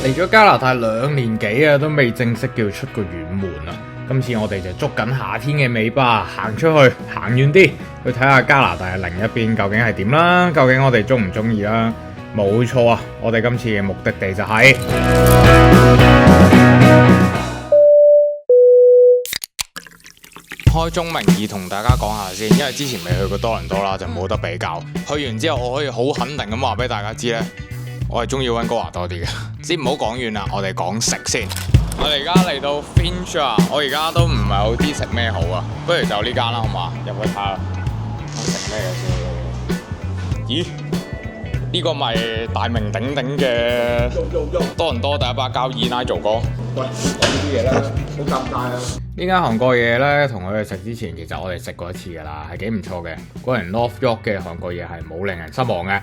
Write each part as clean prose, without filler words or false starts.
嚟咗加拿大2年幾啊，都未正式叫出個遠門啊！今次我哋就捉緊夏天嘅尾巴，行出去，行遠啲，去睇下加拿大嘅另一邊究竟係點啦，究竟我哋中唔中意啦？冇錯啊，我哋今次嘅目的地就係開宗明義同大家講下先，因為之前未去過多倫多啦，就冇得比較。去完之後，我可以好肯定咁話俾大家知呢，我係中意溫哥華多啲嘅。先唔好講遠啦，我哋講食先。我哋而家嚟到 Finch 啊，我而家都唔係好知食咩好啊，不如就呢間啦，好嘛？入去睇下，食咩嘅先？咦？呢個咪大名鼎鼎嘅多倫多第一把交椅拉做哥。喂，講呢啲嘢啦，好尷尬啊！呢間韓國嘢呢，同佢哋食之前，其實我哋食過一次㗎啦，係幾唔錯嘅。果然 North York 嘅韓國嘢係冇令人失望嘅。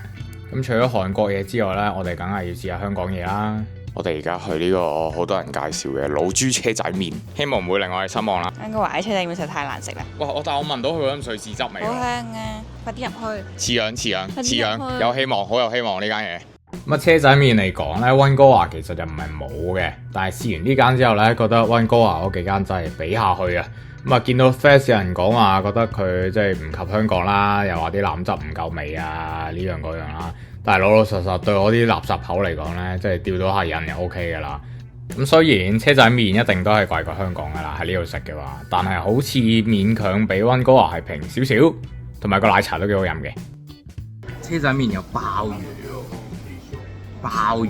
咁除咗韓國嘢之外呢，我哋梗係要試下香港嘢啦。我哋而家去呢個好多人介紹嘅老豬車仔麵，希望唔會令我哋失望啦。溫哥華啲車仔麵實在太難食啦！哇！但係我聞到佢嗰陣瑞士汁味。好香啊！快啲入去。似樣，去有希望，好有希望呢間嘢。咁車仔麵嚟講呢，溫哥華其實就唔係冇嘅，但係試完呢間之後呢，覺得溫哥華嗰幾間真係比下去啊！咁啊，見到 fans 有人講話，覺得佢即係唔及香港啦，又話啲腩汁唔夠味啊，呢樣嗰樣啦。但係老老實實對我啲垃圾口嚟講呢，即係吊到下癮就 OK 噶啦。咁雖然車仔麵一定都係貴過香港噶啦，喺呢度食嘅話，但係好似勉強比溫哥華係平少少，同埋個奶茶都幾好飲嘅。車仔麵有鮑魚喎，鮑魚喎，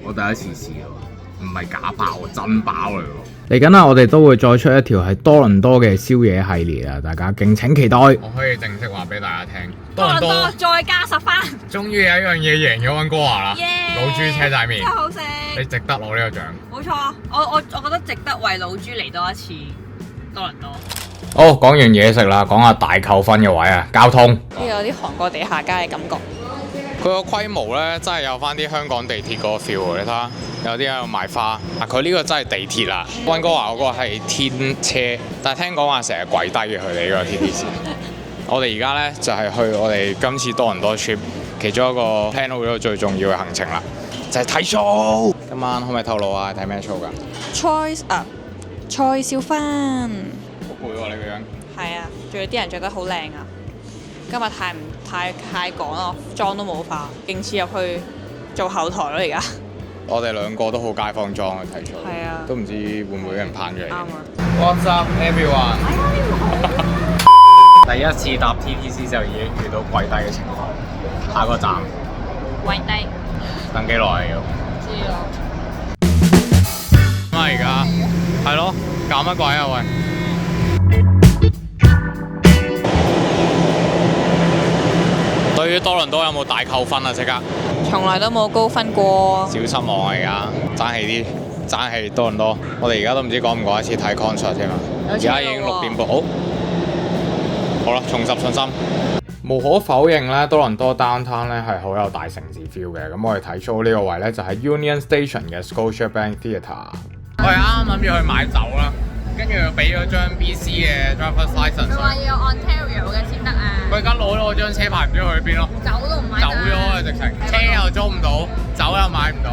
我第一次試喎，唔係假鮑，真鮑嚟喎。嚟緊啦，我哋都會再出一條係多倫多嘅宵夜系列啊，大家敬請期待。我可以正式話俾大家聽，多倫多再加10分，終於有一樣嘢贏咗溫哥華啦！ Yeah，老豬車仔麵真係好食，你值得攞呢個獎。冇錯，我覺得值得為老豬嚟多一次多倫多。好，講完嘢食啦，講下大扣分嘅位啊，交通。呢個有啲韓國地下街嘅感覺。佢個規模咧，真係有翻啲香港地鐵嗰個 feel 喎，你睇下，有啲喺度賣花。佢呢個真係地鐵啦，溫哥華嗰個係天車，但係聽講話成日跪低嘅佢哋呢個 TTC。我哋而家咧就係去我哋今次多倫多 trip 其中一個 plan 好咗最重要嘅行程啦，就係睇 show。今晚可唔可以透露啊？睇咩 show 㗎？蔡少芬。好攰喎，你個樣。係啊，仲有啲人着得好靚啊！今日太趕咯，妝都冇化，勁似入去做後台咯而家。我哋兩個都好街坊裝去睇 show，係啊，都唔知會唔會俾人攀咗嚟。啱啊。What's up, everyone？第一次搭 TTC 就已經遇到跪低嘅情況，下個站跪低。等幾耐啊要？唔知啊。咁啊而家係咯，搞乜鬼啊喂！對於多倫多有冇大扣分啊？即刻！從來都冇高分過。小失望啊！而家爭氣多倫多。我哋而家都唔知趕唔趕一次睇 concert 添啊！而家已經6點半，好啦，重拾信心。無可否認咧，多倫多 downtown 咧係好有大城市 feel 嘅。咁我哋睇 show 呢個位咧就係 Union Station 嘅 Scotiabank Theatre。我係啱諗住去買酒啦，跟住又俾咗張 BC 嘅 driver's license。佢話要有 Ontario 嘅先得啊！佢而家攞咗我張車牌唔知去邊咯，走都唔買。走咗啊！直情車又租唔到，酒又買唔到。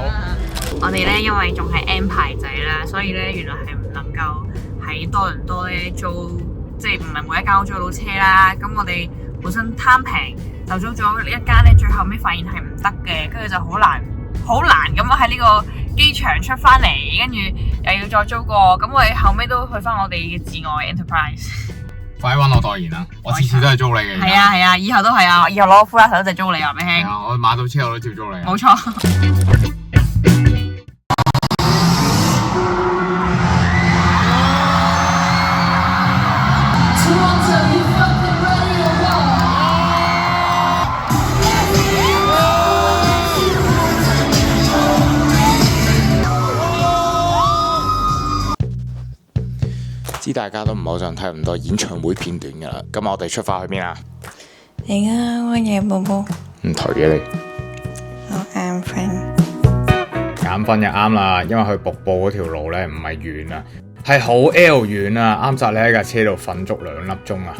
我哋咧因為仲係 M 牌仔啦，所以咧原來係唔能夠喺多倫多咧租，即係唔係每一間都租到車啦。咁我哋本身貪平就租咗一間咧，最後尾發現係唔得嘅，跟住就好難咁樣喺呢個機場出翻嚟，跟住又要再租過。咁我哋後尾都去翻我哋嘅至愛 Enterprise。快啲揾我代言啦！我次次都係租你嘅。係啊，以後都係啊，以後攞個 full 手就租你話俾你聽。我買到車我都照租你。冇錯。知大家都唔好想睇咁多演唱會片段噶啦，今日我哋出發去邊啊？而家溫嘢寶寶，唔頹嘅你，我眼瞓。眼瞓就啱啦，因為去瀑布嗰條路咧唔係遠啊，係好 L 遠啊，啱晒你喺架車度瞓足2粒鐘啊！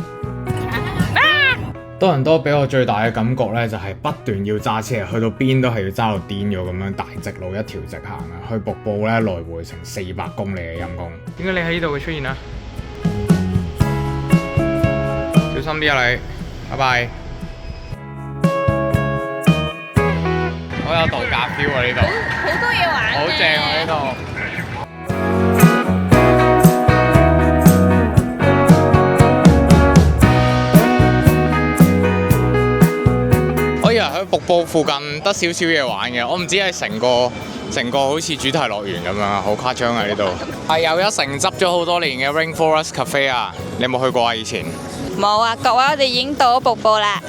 多倫多俾我最大嘅感覺咧，就係不斷要揸車，去到邊都係要揸到癲咗咁樣，大直路一條直行啊！去瀑布咧，來回成400公里嘅陰公。點解你喺呢度會出現啊？小心啲啊你，拜拜。好有度假 feel 啊呢度，好多嘢玩，好正啊呢度。我以為喺瀑布附近得少少嘢玩嘅，我唔知係成個好似主題樂園咁樣啊，好誇張啊呢度。係又一城執咗好多年嘅 Rainforest Cafe 啊，你有冇去過啊以前？冇啊，各位，我哋已經到咗瀑布啦。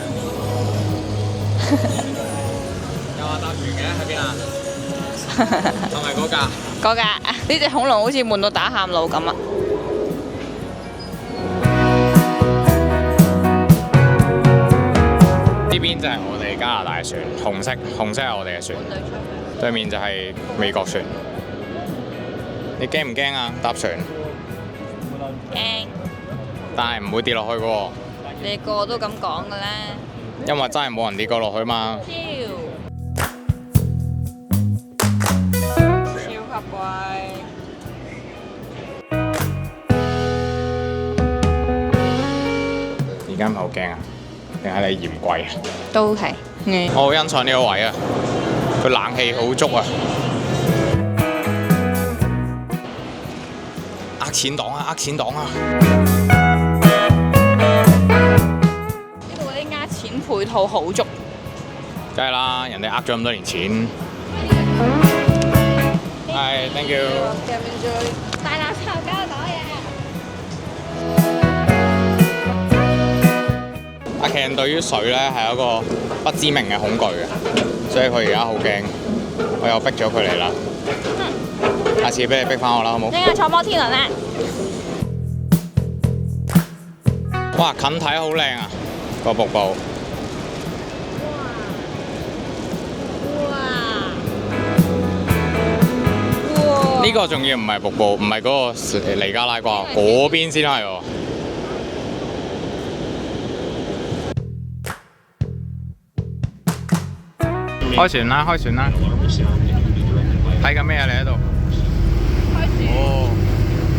有話搭船嘅喺邊啊？係咪嗰架？嗰架呢隻恐龍好似悶到打喊路咁啊！呢邊就係我哋加拿大船，紅色係我哋嘅船，對面就係美國船。你驚唔驚啊？搭船？驚！但係唔會跌落去嘅喎。你個個都咁講嘅啦。因為真係冇人跌過落去嘛。超級貴。而家唔係好驚啊？定係你嫌貴啊？都係。我好欣賞呢個位啊，佢冷氣好足啊！呃錢黨啊！呃錢黨啊！呢度嗰啲呃錢配套好足。梗係啦，人哋呃咗咁多年錢。係，thank you。入面仲有大垃圾膠袋啊！阿 Ken 對於水咧係一個不知名嘅恐懼嘅，所以佢而家好驚。我又逼咗佢嚟啦。下次俾你逼翻我啦，好冇？應該坐摩天輪啦！哇，近睇好靚啊，個瀑布。哇！呢個仲要唔係瀑布，唔係嗰個尼加拉瓜，嗰邊先係喎。開船啦！開船啦！睇緊咩啊？你喺度？開船。哦，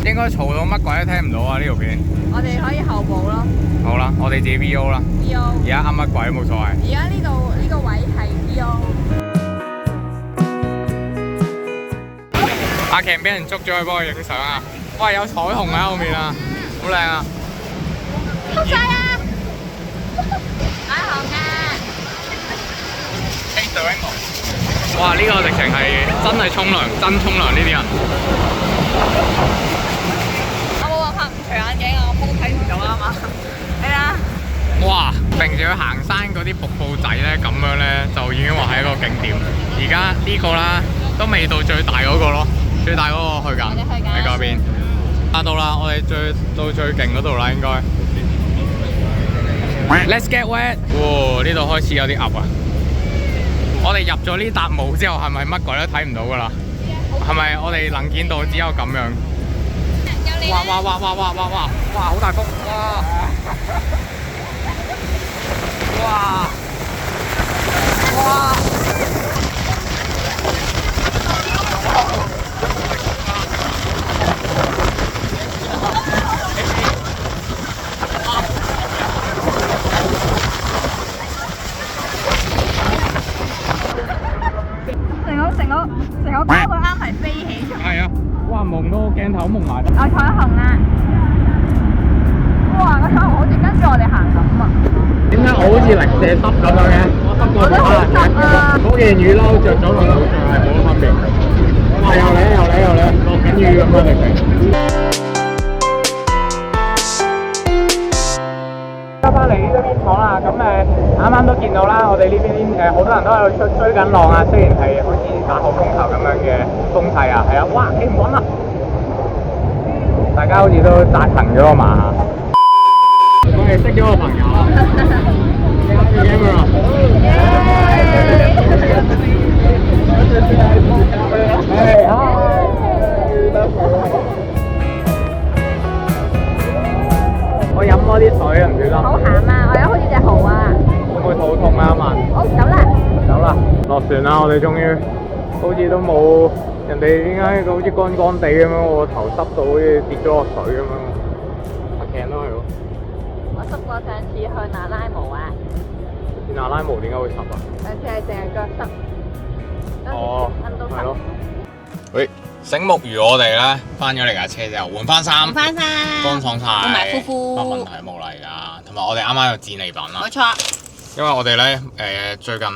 應該嘈到乜鬼都聽唔到啊！呢條片。我哋可以後補咯。好啦，我哋自己 VO 啦。VO。而家噏乜鬼都冇所謂。而家呢個位係 VO。阿 Ken 俾人捉咗去幫佢影相啊！哇，有彩虹喺後面啊，好靚啊！撲晒啦！彩虹啊！哇！呢個直情係真係沖涼，真沖涼呢啲人。我冇辦法唔除眼鏡啊，我風睇唔到啊嘛。係啊。哇！平時去行山嗰啲瀑布仔咧，咁樣咧就已經話係一個景點。而家呢個啦，都未到最大嗰個咯，最大嗰個去緊喺嗰邊。到啦，我哋到最勁嗰度啦，應該。Let's get wet！ 哇！呢度開始有啲噏啊！我哋入咗呢笪霧之後，係咪乜鬼都睇唔到㗎啦？係咪我哋能見度只有咁樣？哇！哇！好大風！哇！成個膠佢啱係飛起咗。係啊！哇，蒙到個鏡頭蒙埋。我彩虹啊！哇，個彩虹好似跟住我哋行咁啊！點解我好似零舍濕咁樣嘅？我濕過其他人嘅。嗰件雨褸着咗落路上係冇乜分別。哇！又嚟，落緊雨咁樣嚟嘅。翻返嚟呢邊廠啦，咁啱啱都見到啦，我哋呢邊好多人都喺度追緊浪啊，雖然係好似打號風球咁樣嘅風勢啊，係啊，哇，幾唔穩啊！大家好似都紮行咗個馬。我哋識咗個朋友啊。我飲多啲水啊，唔小心。好鹹啊！我而家好似隻蠔啊！走啦，落船啦！我哋終於好似都冇人哋點解好似乾乾地咁樣，我個頭濕到好似跌咗落水咁樣。阿 Ken 都係喎。我濕過上次去那拉姆啊，去那拉姆點解會濕啊？上次係淨係腳濕，哦，跟住全身都濕係咯。喂，醒目如我哋咧，翻咗嚟架車之後換翻衫，翻衫，乾爽晒，換埋褲褲乜問題冇嚟㗎。同埋我哋啱啱有戰利品啦冇，錯。因為我哋咧最近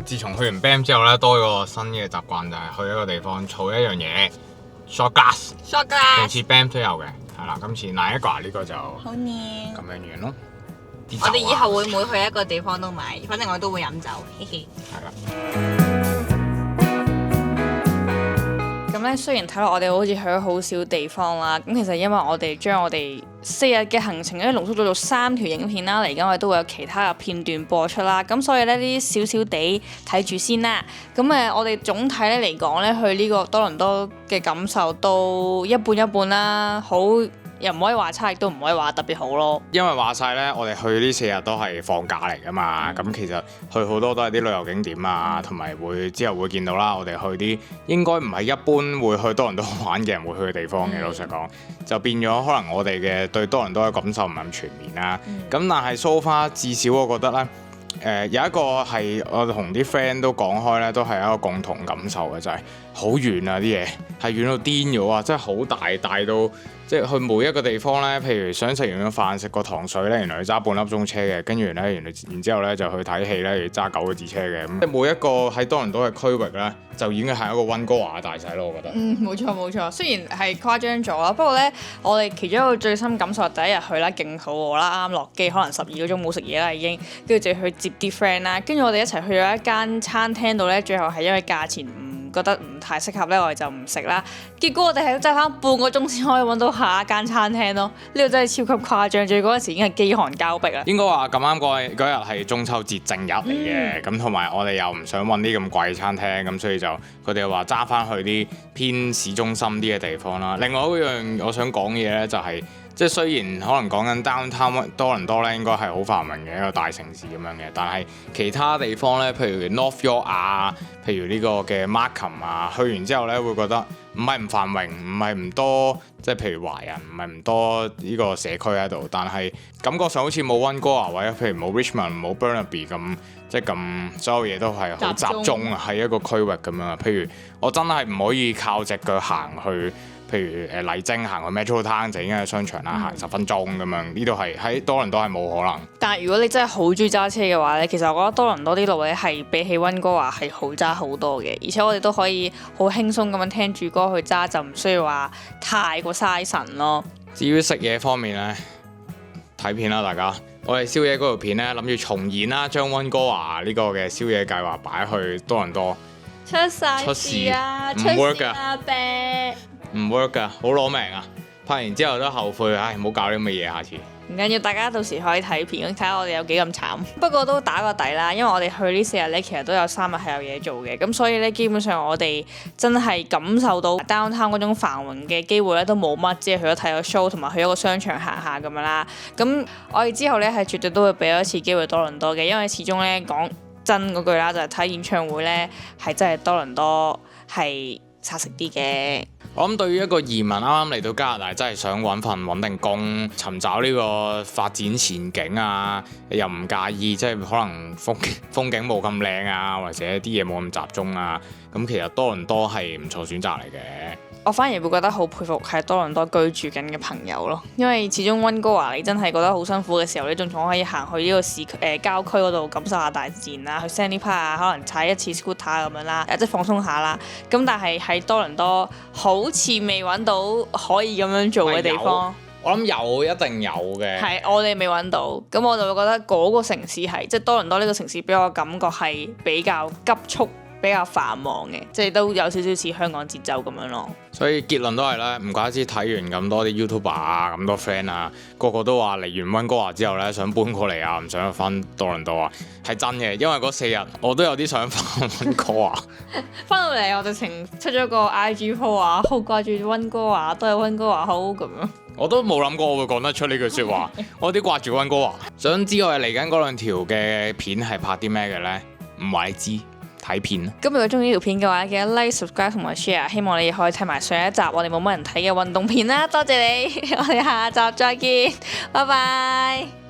自從去完 BAM 之後咧，多咗個新嘅習慣就係去一個地方儲一樣嘢 shot glass。shot 上 glass，次 BAM 都有嘅，係啦，今次 Niagara 呢個就咁好靚。樣樣咯。我哋以後會每去一個地方都買，反正我都會飲酒，嘻嘻。係啦。咁咧，雖然睇落我哋好似去咗好少地方啦，咁其實因為我哋將我哋4日嘅行程咧濃縮咗做3條影片啦，嚟緊我哋都會有其他嘅片段播出啦，咁所以咧呢啲少少地睇住先啦。咁我哋總體咧嚟講咧，去呢個多倫多嘅感受都一半一半啦，好又唔可以話差，亦都唔可以話特別好咯。因為話晒咧，我哋去呢4日都係放假嚟噶嘛，咁其實去好多都係啲旅遊景點啊，同埋之後會見到啦，我哋去啲應該唔係一般會去多倫多玩嘅人會去嘅地方嘅。老實講，就變咗可能我哋嘅對多倫多嘅感受唔係咁全面啦。咁但係 so far 至少我覺得咧。有一個係我同啲 friend 都講開咧，都係一個共同感受嘅，就係好遠啊，啲嘢係遠到癲咗啊！真係好大，大到即係去每一個地方咧。譬如想食完個飯食個糖水咧，原來要揸半粒鐘車嘅，跟住咧然之後咧就去睇戲咧要揸9個字車嘅。咁每一個喺多倫多嘅區域咧，就已經係一個溫哥華嘅大細咯，我覺得。冇錯冇錯，雖然係誇張咗啦，不過咧我哋其中一個最深感受係第一日去啦，勁肚餓啦，啱落機可能12個鐘冇食嘢啦已經，跟住就去接啲 friend 啦，跟住我哋一齊去咗一間餐廳度咧，最後係因為價錢覺得唔太適合咧，我哋就唔食啦。結果我哋係要揸翻半個鐘先可以揾到下一間餐廳咯。呢個真係超級誇張，最嗰陣時已經係飢寒交迫啦。應該話咁啱嗰日係中秋節正日嚟嘅，咁同埋我哋又唔想揾啲咁貴餐廳，咁所以就佢哋話揸翻去啲偏市中心啲嘅地方啦。另外一樣我想講嘅嘢咧就係、即係雖然可能講緊 downtown 多倫多咧，應該係好繁榮嘅一個大城市咁樣嘅，但係其他地方咧，譬如 North York 啊，譬如呢個嘅 Markham 啊，去完之後咧會覺得唔係唔繁榮，唔係唔多，即係譬如華人唔係唔多呢個社區喺度，但係感覺上好似冇溫哥華或者譬如冇 Richmond 冇 Burnaby 咁，即係咁所有嘢都係好集中啊，喺一個區域咁樣。譬如我真係唔可以靠隻腳行去。譬如麗晶行去 Metro Town 就已經係商場啦，行10分鐘咁樣，呢度係喺多倫多係冇可能。但係如果你真係好中意揸車嘅話咧，其實我覺得多倫多啲路咧係比起溫哥華係好揸好多嘅，而且我哋都可以好輕鬆咁樣聽住歌去揸，就唔需要話太過嘥神咯。至於食嘢方面咧，睇片啦大家，我哋宵夜嗰條片咧諗住重演啦，將溫哥華呢個嘅宵夜計劃擺去多倫多，出曬事啊！唔 work 㗎阿伯。唔 work 㗎，好攞命啊！拍完之後都後悔，唉，唔好搞啲咁嘅嘢，下次。唔緊要，大家到時可以睇片，睇下我哋有幾咁慘。不過都打個底啦，因為我哋去呢4日咧，其實都有3日係有嘢做嘅，咁所以咧基本上我哋真係感受到 downtown 嗰種繁榮嘅機會咧都冇乜，只係去咗睇個 show 同埋去一個商場行下咁樣啦。咁我哋之後咧係絕對都會俾多一次機會多倫多嘅，因為始終咧講真嗰句啦，就係睇演唱會咧係真係多倫多係殺食啲嘅。我諗對於一個移民啱啱嚟到加拿大，真係想揾份穩定工，尋找呢個發展前景啊，又唔介意即係可能風景冇咁靚啊，或者啲嘢冇咁集中啊，咁其實多倫多係唔錯選擇嚟嘅。我反而會覺得好佩服喺多倫多居住緊嘅朋友咯，因為始終溫哥華你真係覺得好辛苦嘅時候，你仲可以行去呢個郊區嗰度感受下大自然啦，去 Sandy Park 啊，可能踩一次 scooter 咁樣啦，即係放鬆下啦。咁但係喺多倫多好似未揾到可以咁樣做嘅地方。我諗有一定有嘅。係我哋未揾到，咁我就會覺得嗰個城市係即係多倫多呢個城市俾我嘅感覺係比較急促。比較繁忙嘅，即係都有少少似香港節奏咁樣咯。所以結論都係咧，唔怪之睇完咁多啲 YouTuber 啊，咁多 friend 啊，個個都話嚟完溫哥華之後咧，想搬過嚟啊，唔想翻多倫多啊，係真嘅。因為嗰4日我都有啲想翻溫哥華。翻到嚟我直情出咗個 IG po 啊，好掛住溫哥華，都係溫哥華好咁樣。我都冇諗過我會講得出呢句説話，我有啲掛住溫哥華。想知我哋嚟緊嗰2條嘅片係拍啲咩嘅咧？唔話你知，睇片啦。咁如果中意呢條片嘅話，記得 like、subscribe 同埋 share。希望你可以睇埋上一集我哋冇乜人睇嘅運動片啦。多謝你，我哋下集再見，拜拜。